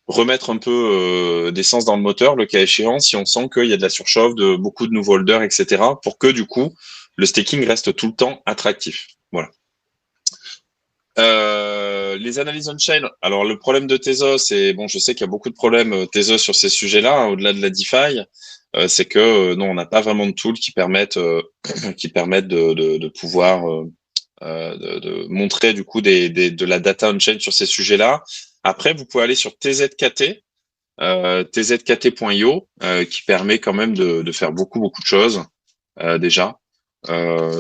remettre un peu d'essence dans le moteur le cas échéant si on sent qu'il y a de la surchauffe de beaucoup de nouveaux holders, etc. pour que du coup le staking reste tout le temps attractif. Voilà. Les analyses on-chain. Alors, le problème de Tezos, c'est bon, je sais qu'il y a beaucoup de problèmes Tezos sur ces sujets-là, hein, au-delà de la DeFi, c'est que non, on n'a pas vraiment de tools qui permettent de pouvoir de montrer du coup de la data on-chain sur ces sujets-là. Après, vous pouvez aller sur TZKT, tzkt.io, qui permet quand même de faire beaucoup de choses déjà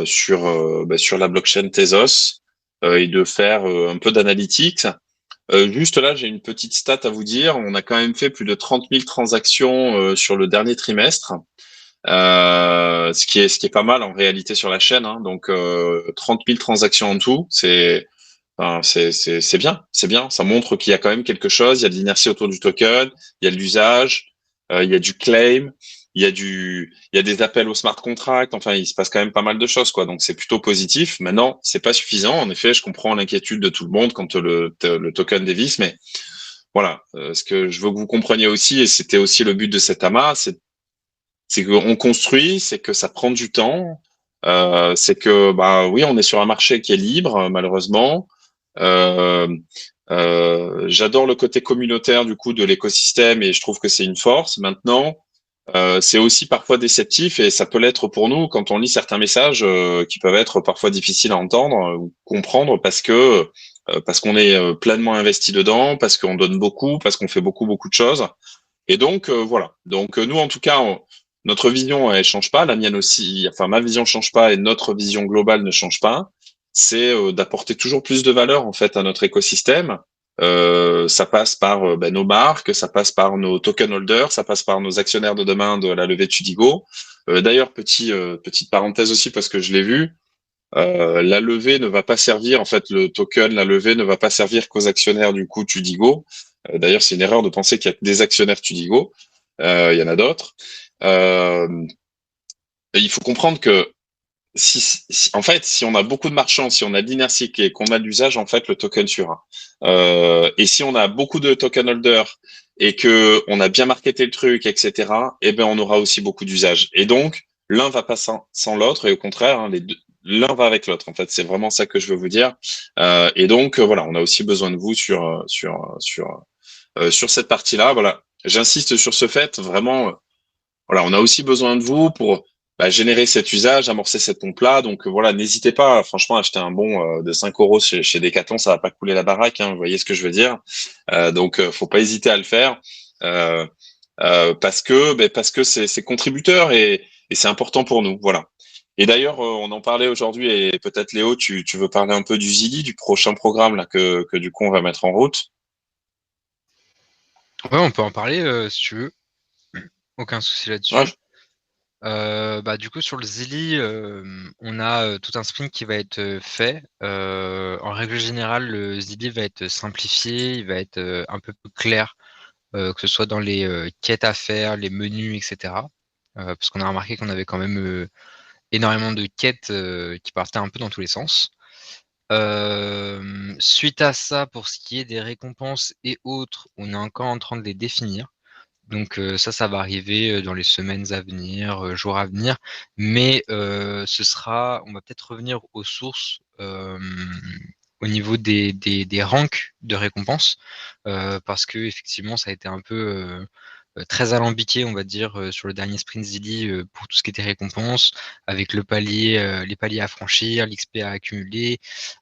sur la blockchain Tezos et de faire un peu d'analytics. Juste là, j'ai une petite stat à vous dire. On a quand même fait plus de 30 000 transactions sur le dernier trimestre, ce qui est pas mal en réalité sur la chaîne. Hein. Donc 30 000 transactions en tout, c'est bien, c'est bien. Ça montre qu'il y a quand même quelque chose. Il y a de l'inertie autour du token, il y a de l'usage, il y a du claim, il y a des appels au smart contract. Enfin, il se passe quand même pas mal de choses, quoi. Donc c'est plutôt positif. Maintenant, c'est pas suffisant. En effet, je comprends l'inquiétude de tout le monde quand le token dévisse, mais voilà. Ce que je veux que vous compreniez aussi, et c'était aussi le but de cet amas, c'est qu'on construit, c'est que ça prend du temps. C'est que bah oui, on est sur un marché qui est libre, malheureusement. Euh, J'adore le côté communautaire du coup de l'écosystème et je trouve que c'est une force. Maintenant, c'est aussi parfois déceptif et ça peut l'être pour nous quand on lit certains messages qui peuvent être parfois difficiles à entendre ou comprendre parce qu'on est pleinement investi dedans, parce qu'on donne beaucoup, parce qu'on fait beaucoup de choses. Et donc voilà. Donc nous en tout cas, notre vision elle change pas, la mienne aussi. Enfin ma vision change pas et notre vision globale ne change pas. C'est d'apporter toujours plus de valeur en fait à notre écosystème. Ça passe par nos marques, ça passe par nos token holders, ça passe par nos actionnaires de demain de la levée de Tudigo. D'ailleurs, petite parenthèse aussi parce que je l'ai vu, la levée ne va pas servir, en fait, le token, la levée ne va pas servir qu'aux actionnaires du coup Tudigo. D'ailleurs, c'est une erreur de penser qu'il y a que des actionnaires Tudigo. Il y en a d'autres. Euh, il faut comprendre que en fait, si on a beaucoup de marchands, si on a de l'inertie et qu'on a de l'usage, en fait, le token suivra. Et si on a beaucoup de token holders et que on a bien marketé le truc, etc., eh ben, on aura aussi beaucoup d'usage. Et donc, l'un va pas sans l'autre et au contraire, hein, l'un va avec l'autre. En fait, c'est vraiment ça que je veux vous dire. Et donc, voilà, on a aussi besoin de vous sur cette partie-là. Voilà, j'insiste sur ce fait. Vraiment, voilà, on a aussi besoin de vous pour générer cet usage, amorcer cette pompe-là. Donc voilà, n'hésitez pas, franchement, à acheter un bon de 5 euros chez Decathlon, ça va pas couler la baraque, hein, vous voyez ce que je veux dire. Donc faut pas hésiter à le faire parce que c'est contributeur et c'est important pour nous. Voilà. Et d'ailleurs, on en parlait aujourd'hui et peut-être Léo, tu veux parler un peu du Zili, du prochain programme là que du coup on va mettre en route. Ouais, on peut en parler si tu veux. Aucun souci là-dessus. Ouais. Du coup, sur le Zili, on a tout un sprint qui va être fait. En règle générale, le Zili va être simplifié, il va être un peu plus clair, que ce soit dans les quêtes à faire, les menus, etc. Parce qu'on a remarqué qu'on avait quand même énormément de quêtes qui partaient un peu dans tous les sens. Suite à ça, pour ce qui est des récompenses et autres, on est encore en train de les définir. Donc ça va arriver dans les semaines à venir, jours à venir. Mais on va peut-être revenir aux sources au niveau des ranks de récompenses. Parce que effectivement, ça a été un peu très alambiqué, on va dire, sur le dernier sprint Zilli pour tout ce qui était récompense, avec le palier, les paliers à franchir, l'XP à accumuler,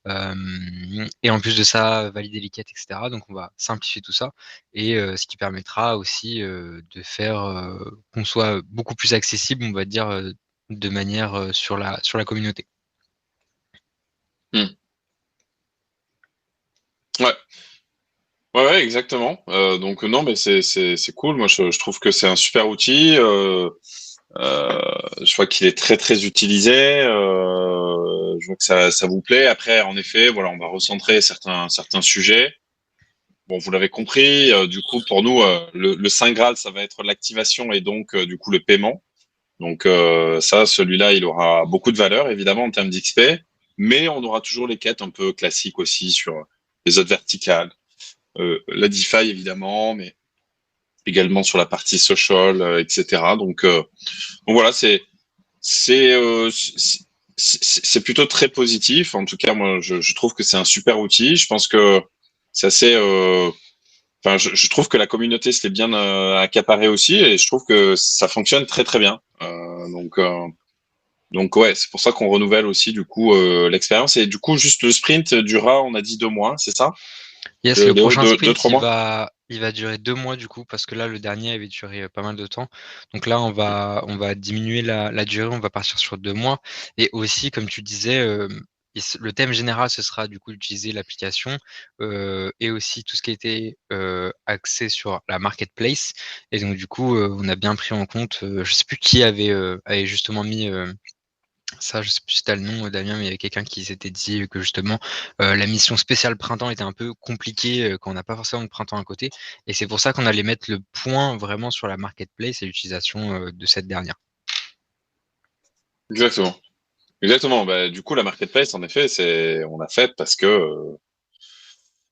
et en plus de ça, valider les quêtes, etc. Donc on va simplifier tout ça, et ce qui permettra aussi de faire qu'on soit beaucoup plus accessible, on va dire, de manière sur la communauté. Hmm. Ouais. Ouais, exactement. Donc non, mais c'est cool. Moi, je trouve que c'est un super outil. Je vois qu'il est très utilisé. je vois que ça vous plaît. Après, en effet, voilà, on va recentrer certains sujets. Bon, vous l'avez compris. Du coup, pour nous, le Saint Graal, ça va être l'activation et donc du coup le paiement. Donc ça, celui-là, il aura beaucoup de valeur évidemment en termes d'XP, mais on aura toujours les quêtes un peu classiques aussi sur les autres verticales, la DeFi évidemment, mais également sur la partie social, etc. Donc voilà, c'est euh, c'est c'est plutôt très positif. En tout cas, moi, je trouve que c'est un super outil. Je pense que c'est assez. Enfin, je trouve que la communauté se l'est bien accaparée aussi, et je trouve que ça fonctionne très très bien. Donc ouais, c'est pour ça qu'on renouvelle aussi du coup l'expérience. Et du coup, juste le sprint durera, on a dit 2 mois, c'est ça? Yes, le Léo, prochain deux, sprint, 3 mois? il va durer 2 mois du coup, parce que là, le dernier avait duré pas mal de temps. Donc là, on va diminuer la durée, on va partir sur 2 mois. Et aussi, comme tu disais, le thème général, ce sera du coup d'utiliser l'application et aussi tout ce qui a été axé sur la marketplace. Et donc du coup, on a bien pris en compte, je sais plus qui avait justement mis ça, je sais plus si tu as le nom, Damien, mais il y avait quelqu'un qui s'était dit que justement la mission spéciale printemps était un peu compliquée quand on n'a pas forcément de printemps à côté. Et c'est pour ça qu'on allait mettre le point vraiment sur la marketplace et l'utilisation de cette dernière. Exactement. Exactement. Bah, du coup, la marketplace, en effet, on l'a faite parce que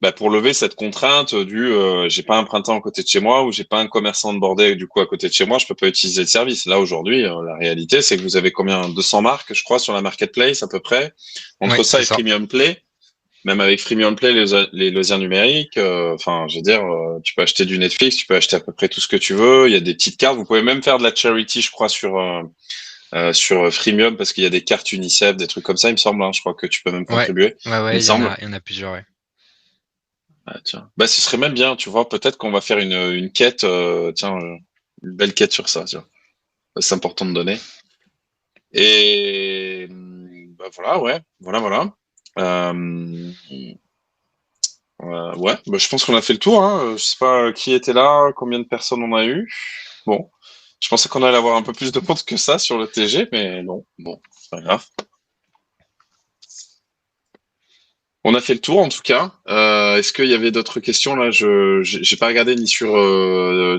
bah, pour lever cette contrainte du j'ai pas un printemps à côté de chez moi ou j'ai pas un commerçant de bordel du coup à côté de chez moi, je peux pas utiliser le service. Là aujourd'hui, la réalité c'est que vous avez combien 200 marques, je crois, sur la marketplace à peu près. Oui, Entre ça c'est et ça. Freemium Play, même avec Freemium Play, les loisirs numériques, enfin, je veux dire, tu peux acheter du Netflix, tu peux acheter à peu près tout ce que tu veux. Il y a des petites cartes. Vous pouvez même faire de la charity, je crois, sur Freemium parce qu'il y a des cartes UNICEF, des trucs comme ça, il me semble. Hein. Je crois que tu peux même Ouais, contribuer, il me ouais, semble. il y en a plusieurs, ouais. Ah, tiens. Bah, ce serait même bien, tu vois. Peut-être qu'on va faire une quête, tiens, une belle quête sur ça, tu vois. C'est important de donner. Et bah, voilà, ouais, voilà. Euh, ouais, bah, je pense qu'on a fait le tour. Hein. Je sais pas qui était là, combien de personnes on a eu. Bon, je pensais qu'on allait avoir un peu plus de monde que ça sur le TG, mais non. Bon, c'est pas grave. On a fait le tour en tout cas. Est-ce qu'il y avait d'autres questions là? J'ai pas regardé ni sur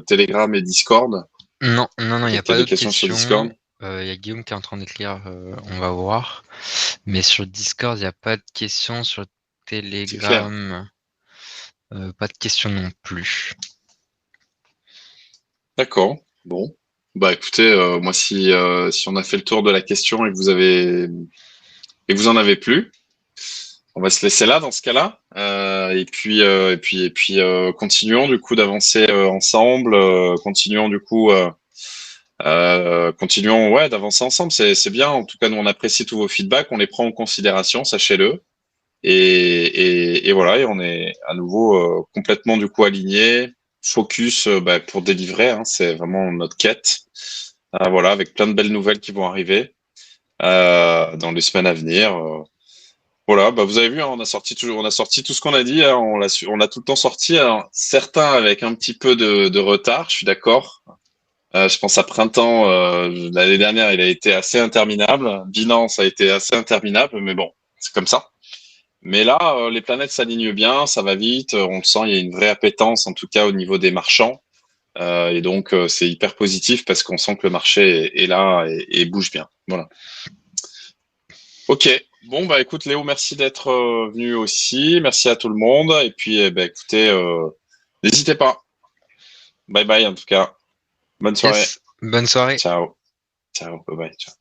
Telegram et Discord. Non, il n'y a Peut-être qu'il y pas a des d'autres questions sur questions. Discord. Il y a Guillaume qui est en train d'écrire, on va voir. Mais sur Discord, il n'y a pas de questions. Sur C'est clair. Telegram, pas de questions non plus. D'accord. Bon. Bah écoutez, moi si on a fait le tour de la question et que vous en avez plus, on va se laisser là dans ce cas-là. Continuons du coup d'avancer ensemble. Continuons du coup. Continuons ouais d'avancer ensemble. C'est bien. En tout cas, nous on apprécie tous vos feedbacks. On les prend en considération, sachez-le. Et voilà, et on est à nouveau complètement du coup aligné, focus bah, pour délivrer, hein, c'est vraiment notre quête. Voilà, avec plein de belles nouvelles qui vont arriver dans les semaines à venir. Voilà, bah, vous avez vu, hein, on a sorti tout ce qu'on a dit, hein, on l'a tout le temps sorti. Alors, certains avec un petit peu de retard, je suis d'accord. Je pense à Printemps, l'année dernière, il a été assez interminable. Binance a été assez interminable, mais bon, c'est comme ça. Mais là, les planètes s'alignent bien, ça va vite, on le sent, il y a une vraie appétence, en tout cas au niveau des marchands. Et donc, c'est hyper positif parce qu'on sent que le marché est là et bouge bien. Voilà. Ok. Bon, bah écoute, Léo, merci d'être venu aussi. Merci à tout le monde. Et puis, bah, écoutez, n'hésitez pas. Bye bye, en tout cas. Bonne soirée. Yes, bonne soirée. Ciao. Ciao. Bye bye. Ciao.